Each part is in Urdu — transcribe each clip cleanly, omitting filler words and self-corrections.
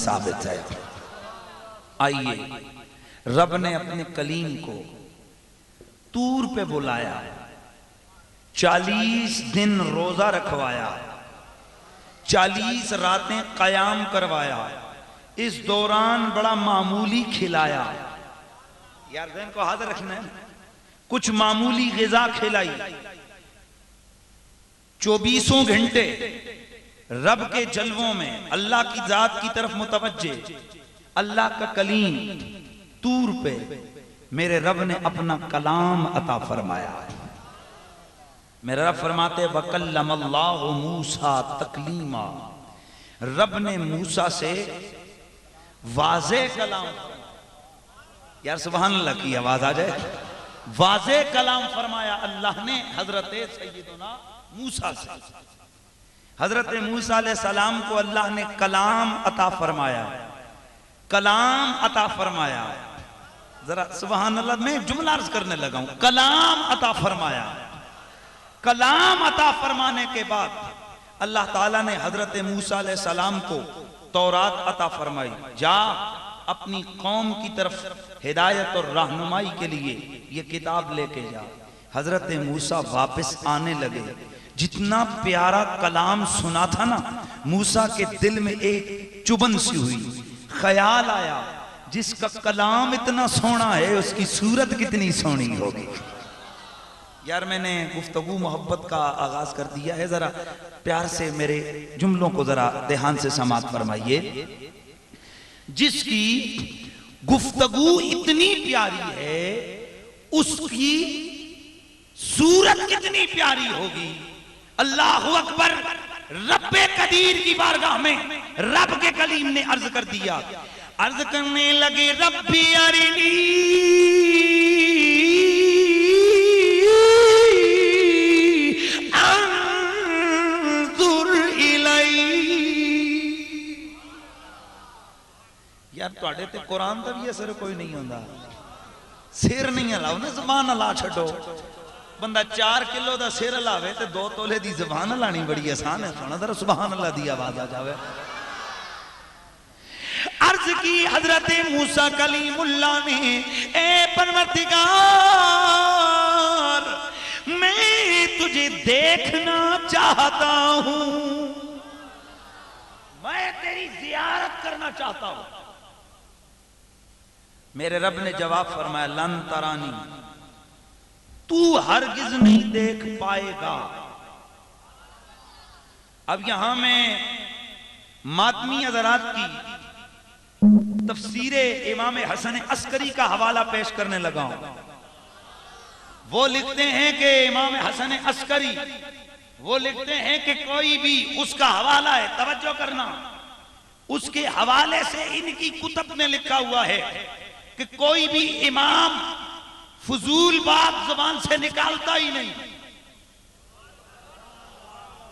ثابت ہے۔ آئیے رب نے اپنے کلیم کو طور پہ بلایا، 40 دن روزہ رکھوایا، 40 راتیں قیام کروایا، اس دوران بڑا معمولی کھلایا، یار ذہن کو حاضر رکھنا ہے، کچھ معمولی غذا کھلائی، 24 گھنٹے رب کے جلووں میں اللہ کی ذات کی طرف متوجہ، اللہ کا کلیم طور پہ میرے رب نے اپنا کلام عطا فرمایا ہے۔ میرے رب فرماتے وَكَلَّمَ اللَّهُ مُوسَىٰ تَكْلِيمًا، رب نے موسیٰ سے واضح کلام، یار سبحان اللہ کی آواز آ جائے، واضح کلام فرمایا اللہ نے حضرت سیدنا موسیٰ سے۔ حضرت موسیٰ علیہ السلام کو اللہ نے کلام عطا فرمایا، کلام عطا فرمایا، ذرا سبحان اللہ میں جملہ عرض کرنے لگا ہوں، کلام عطا فرمایا۔ کلام عطا فرمانے کے بعد اللہ تعالیٰ نے حضرت موسیٰ علیہ السلام کو تورات عطا فرمائی، جا اپنی قوم کی طرف ہدایت اور رہنمائی کے لیے یہ کتاب لے کے جا۔ حضرت موسیٰ واپس آنے لگے، جتنا پیارا کلام سنا تھا نا، موسیٰ کے دل میں ایک چبن سی ہوئی، خیال آیا جس کا کلام اتنا سونا ہے اس کی صورت کتنی سونی ہوگی۔ یار میں نے گفتگو محبت کا آغاز کر دیا ہے، ذرا پیار سے میرے جملوں کو ذرا دھیان سے سماعت فرمائیے۔ جس کی گفتگو اتنی پیاری ہے اس کی صورت کتنی پیاری ہوگی۔ اللہ اکبر، رب قدیر کی بارگاہ میں رب کے کلیم نے عرض کر دیا، عرض کرنے لگے ربی ارنی انظر الی۔ یار توڑے تے قرآن دا بھی اثر کوئی نہیں ہوندہ، سیر نہیں ہلاؤ نا، زبان ہلا چھڑو۔ بندہ 4 کلو دا سیر ہلاوے تے 2 تولے دی زبان ہلانی بڑی آسان ہے، سونا ذرا سبحان اللہ دی آواز آ جاوے۔ عرض کی حضرت موسیٰ کلیم اللہ نے، اے پروردگار میں تجھے دیکھنا چاہتا ہوں، میں تیری زیارت کرنا چاہتا ہوں۔ میرے رب نے جواب فرمایا لن ترانی، تو ہرگز نہیں دیکھ پائے گا۔ اب یہاں میں ماتمی حضرات کی تفسیر امام حسن عسکری کا حوالہ پیش کرنے لگا ہوں۔ وہ لکھتے ہیں کہ امام حسن عسکری وہ لکھتے ہیں کہ کوئی بھی اس کا حوالہ ہے، توجہ کرنا، اس کے حوالے سے ان کی کتب میں لکھا ہوا ہے کہ کوئی بھی امام فضول بات زبان سے نکالتا ہی نہیں،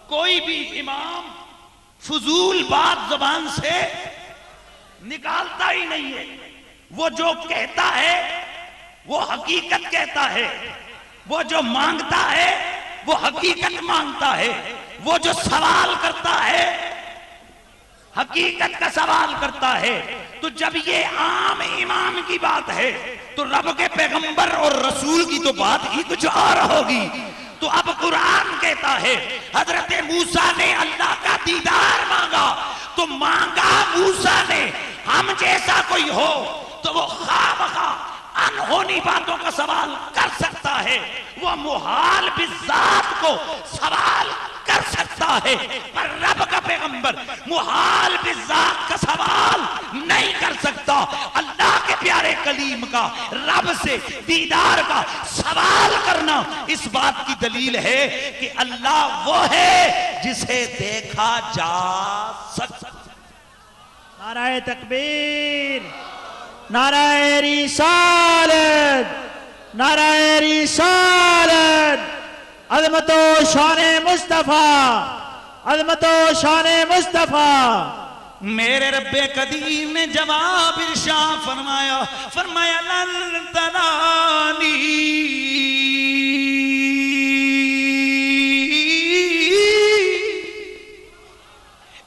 کوئی بھی امام فضول بات زبان سے نکالتا ہی نہیں ہے۔ وہ جو کہتا ہے وہ حقیقت کہتا ہے، وہ جو مانگتا ہے وہ حقیقت مانگتا ہے، وہ جو سوال کرتا ہے حقیقت کا سوال کرتا ہے۔ تو جب یہ عام امام کی بات ہے تو رب کے پیغمبر اور رسول کی تو بات ہی کچھ اور ہوگی۔ تو اب قرآن کہتا ہے حضرت موسیٰ نے اللہ کا دیدار مانگا، تو مانگا موسیٰ نے، ہم جیسا کوئی ہو تو وہ خواہ انہونی باتوں کا سوال کر سکتا ہے، وہ محال بالذات کو سوال کر سکتا ہے، پر رب کا پیغمبر محال بالذات کا سوال نہیں کر سکتا۔ اللہ کے پیارے کلیم کا رب سے دیدار کا سوال کرنا اس بات کی دلیل ہے کہ اللہ وہ ہے جسے دیکھا جا سکتا۔ نعرہ تکبیر، نعرہ رسالت، نعرہ رسالت، عظمت و شان مصطفیٰ، عظمت و شان مصطفیٰ۔ میرے رب قدیر نے جواب ارشاد فرمایا، فرمایا لن ترانی،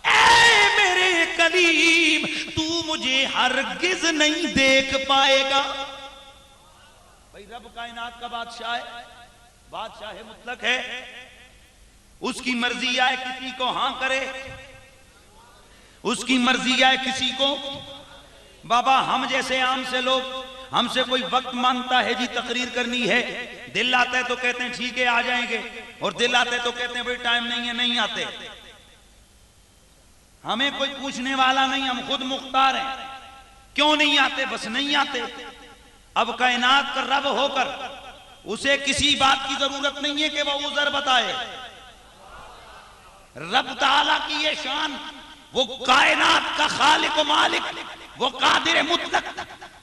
اے میرے کلیم تو ہرگز نہیں دیکھ پائے گا. بھائی رب کائنات کا بادشاہ ہے, بادشاہ مطلق ہے, اس کی مرضی آئے کسی کو ہاں کرے, اس کی مرضی آئے کسی کو. بابا ہم جیسے عام سے لوگ, ہم سے کوئی وقت مانگتا ہے جی تقریر کرنی ہے, دل آتا ہے تو کہتے ہیں ٹھیک ہے آ جائیں گے, اور دل آتا ہے تو کہتے ہیں بھئی ٹائم نہیں ہے نہیں آتے. ہمیں کوئی پوچھنے والا نہیں, ہم خود مختار ہیں. کیوں نہیں آتے؟ بس نہیں آتے. اب کائنات کا رب ہو کر اسے کسی بات کی ضرورت نہیں ہے کہ وہ عذر بتائے. رب تعالیٰ کی یہ شان, وہ کائنات کا خالق و مالک, وہ قادر مطلق,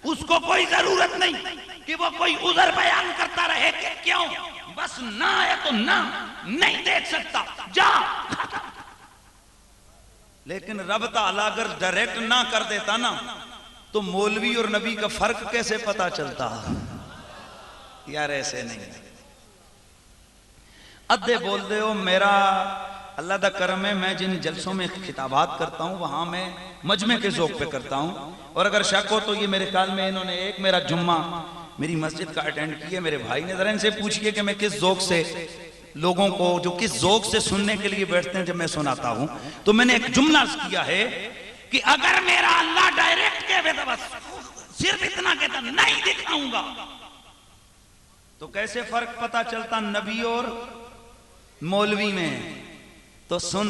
اس کو کوئی ضرورت نہیں کہ وہ کوئی عذر بیان کرتا رہے کہ کیوں, بس نہ ہے تو نہ, نہیں دیکھ سکتا جا. لیکن رب تعالیٰ اگر ڈائریکٹ نہ کر دیتا نا تو مولوی اور نبی کا فرق کیسے پتا چلتا؟ یار ایسے نہیں. ادھے بول دے ہو میرا اللہ دا کرم ہے, میں جن جلسوں میں خطابات کرتا ہوں وہاں میں مجمع کے ذوق پہ کرتا ہوں, اور اگر شک ہو تو یہ میرے خیال میں انہوں نے ایک میرا جمعہ میری مسجد کا اٹینڈ کیا میرے بھائی نے. ذرا ان سے پوچھئے کہ میں کس ذوق سے لوگوں کو جو کس ذوق سے سننے کے لیے بیٹھتے ہیں جب میں سناتا ہوں, تو میں نے ایک جملہ کیا ہے کہ اگر میرا اللہ ڈائریکٹ کہے تو بس صرف اتنا کہتا نہیں دکھاؤں گا, تو کیسے فرق پتا چلتا نبی اور مولوی میں؟ تو سن,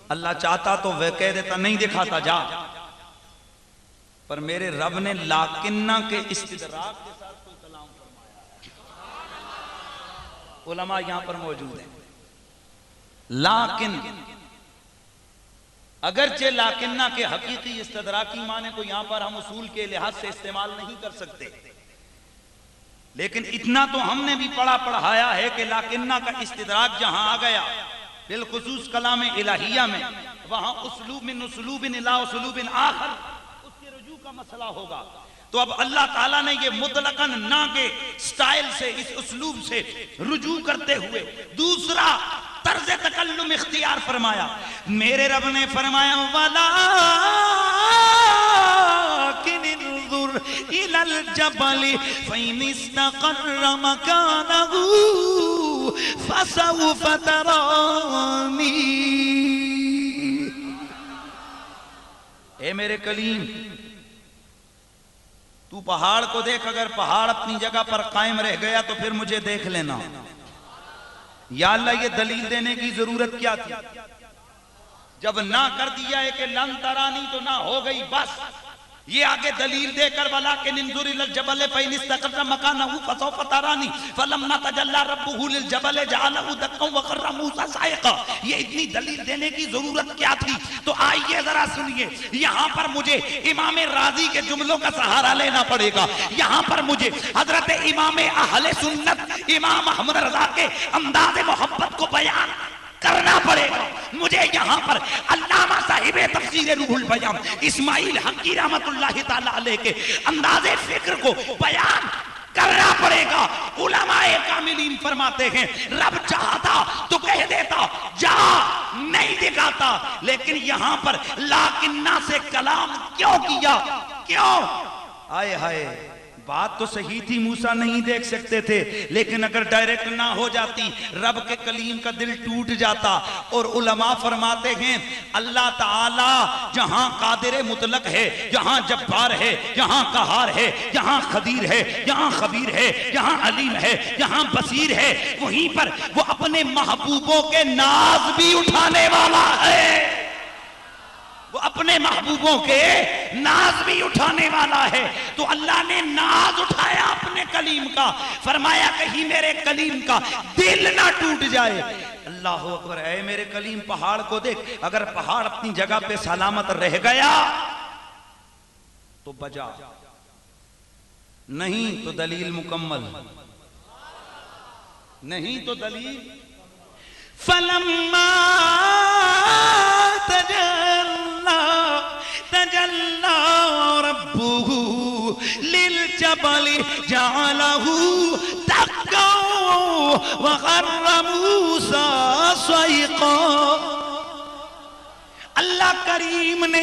اللہ چاہتا تو وہ کہہ دیتا نہیں دکھاتا جا, پر میرے رب نے لاکنہ کے استدراک کے ساتھ کوئی کلام فرمایا. علماء یہاں پر موجود ہیں. لیکن اگرچہ لاکنہ کے حقیقی استدراکی معنی کو یہاں پر ہم اصول کے لحاظ سے استعمال نہیں کر سکتے, لیکن اتنا تو ہم نے بھی پڑھایا ہے کہ لاکنہ کا استدراک جہاں آ گیا بالخصوص کلام الہیہ میں, وہاں اسلوب من اسلوب الى اسلوب آخر اس کے رجوع کا مسئلہ ہوگا. تو اب اللہ تعالیٰ نے یہ مطلقاً نہ کے سٹائل سے, اس اسلوب سے رجوع کرتے ہوئے دوسرا طرز تکلم اختیار فرمایا. میرے رب نے فرمایا وَلَٰكِنِ انظُرْ إِلَى الْجَبَلِ فَإِنِ اسْتَقَرَّ مَكَانَهُ فَسَوْفَ تَرَانِي. اے میرے کلیم, تو پہاڑ کو دیکھ, اگر پہاڑ اپنی جگہ پر قائم رہ گیا تو پھر مجھے دیکھ لینا. یا اللہ یہ دلیل دینے کی ضرورت کیا تھی؟ جب نہ کر دیا ہے کہ لن ترانی تو نہ ہو گئی بس. یہ آگے دلیل دے کر وَلَٰكِنِ انظُرْ إِلَى الْجَبَلِ فَإِنِ اسْتَقَرَّ مَكَانَهُ فَسَوْفَ تَرَانِي فَلَمَّا تَجَلَّىٰ رَبُّهُ لِلْجَبَلِ جَعَلَهُ دَكًّا وَخَرَّ مُوسَىٰ صَعِقًا. یہ اتنی دلیل دینے کی ضرورت کیا تھی؟ تو آئیے ذرا سنیے, یہاں پر مجھے امام راضی کے جملوں کا سہارا لینا پڑے گا. یہاں پر مجھے حضرت امام اہل سنت امام احمد رضا کے انداز محبت کو بیان کرنا پڑے گا. مجھے یہاں پر علامہ صاحب تفسیر روح البیان اسماعیل حقی رحمت اللہ تعالیٰ علیہ کے انداز فکر کو بیان کرنا پڑے گا. علماء کاملین فرماتے ہیں رب چاہتا تو کہہ دیتا جا, نہیں دکھاتا. لیکن یہاں پر لاکنہ سے کلام کیوں کیا؟ کیوں؟ آئے ہائے, بات تو صحیح تھی, موسیٰ نہیں دیکھ سکتے تھے, لیکن اگر ڈائریکٹ نہ ہو جاتی رب کے کلیم کا دل ٹوٹ جاتا. اور علماء فرماتے ہیں اللہ تعالی جہاں قادر مطلق ہے, جہاں جبار ہے, جہاں قہار ہے, جہاں قدیر ہے, جہاں خبیر ہے, جہاں علیم ہے, جہاں بصیر ہے, وہیں پر وہ اپنے محبوبوں کے ناز بھی اٹھانے والا ہے. وہ اپنے محبوبوں کے ناز بھی اٹھانے والا ہے. تو اللہ نے ناز اٹھایا اپنے کلیم کا, فرمایا کہیں میرے کلیم کا دل نہ ٹوٹ جائے. اللہ اکبر. اے میرے کلیم پہاڑ کو دیکھ, اگر پہاڑ اپنی جگہ پہ سلامت رہ گیا تو بجا, نہیں تو دلیل مکمل, نہیں تو دلیل. فَلَمَّا تَجَلَّى رَبُّهُ لِلْجَبَلِ جَعَلَهُ دَكًّا وَخَرَّ مُوسَىٰ صَعِقًا. اللہ کریم نے